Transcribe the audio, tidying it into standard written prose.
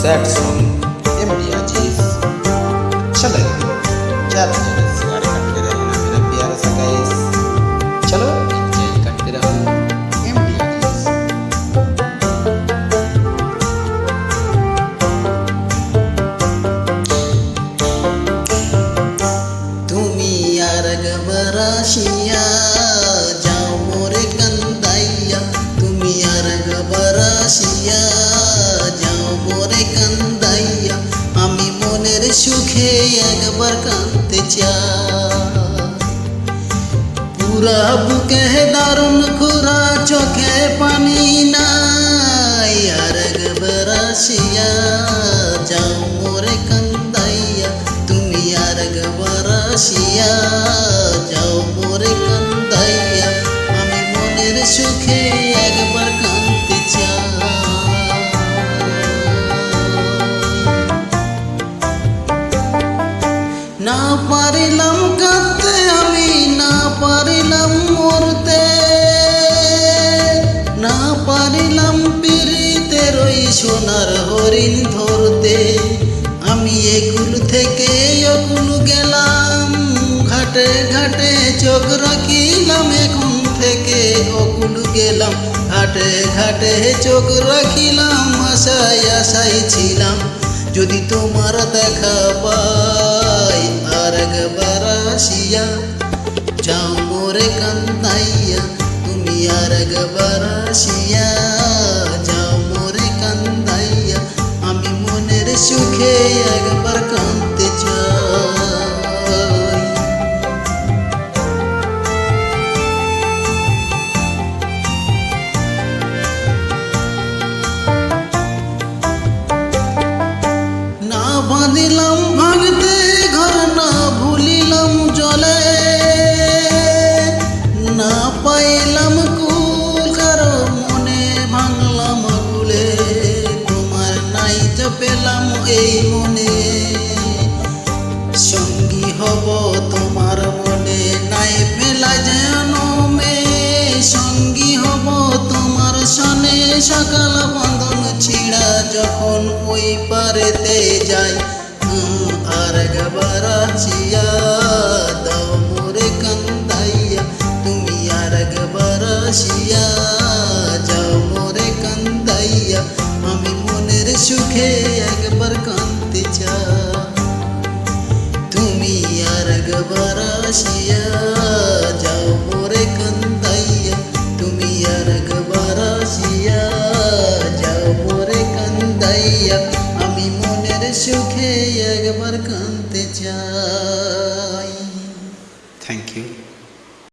Sad song MD अजीज चलो ज़्यादा ज़्यादा सिगारेट करते रहना मेरा प्यारा सा गाइस। चलो एंजॉय करते रहो एमडी अजीज। তুমি আর গবরাশিয়া যাও মোরে কান্দাইয়া, তুমি আর গবরাশিয়া যাও মোরে কান্দাইয়া, আমি মনের সুখে একবার কাঁদতে চাই। পুরা বুকে দারুণ খুরা চোখে পানি নাই, আর গবরাশিয়া যাও মোরে কান্দাইয়া, তুমি আর গবরাশিয়া যাও মোরে কান্দাইয়া, আমি মনের সুখে একবার কাঁদতে চাই। না পারিলাম কাঁদতে আমি, না পারিলাম মরতে, না পারিলাম পিরিতের ওই সোনার হরিণ ধরতে। আমি একুল থেকে অকুল গেলাম, ঘাটে ঘাটে চোখ রাখিলাম, এখন থেকে অকুল গেলাম, ঘাটে ঘাটে চোখ রাখিলাম, আশায় আশায় ছিলাম যদি তোমার দেখা পাই। আর একবার আসিয়া যাও মোরে কান্দাইয়া, তুমি আর একবার আসিয়া যাও মোরে কান্দাইয়া, আমি মনের সুখে একবার কাঁদতে চাই। না বাঁধিলাম ভাঙতে ঘর, না ভুলিলাম জলে, না পাইলাম কুল কারো মনে ভাঙলাম আকুলে, তোমার নাই তো পেলাম এই মনে। সঙ্গী হব তোমার মনে নাই পেলা যেন মে, সঙ্গী হব তোমার সনে সকাল বন্ধন ছিড়া যখন ওই পারেতে যাই। আর একবার আসিয়া দাও মোরে কান্দাইয়া, তুমি আর একবার আসিয়া যাও মোরে কান্দাইয়া, আমি মনের সুখে একবার কাঁদতে চাই। তুমি আর একবার আসিয়া যাও মোরে কান্দাইয়া, তুমি আর একবার আসিয়া যাও মোরে কান্দাইয়া, আমি মনের সুখে একবার কাঁদতে চাই।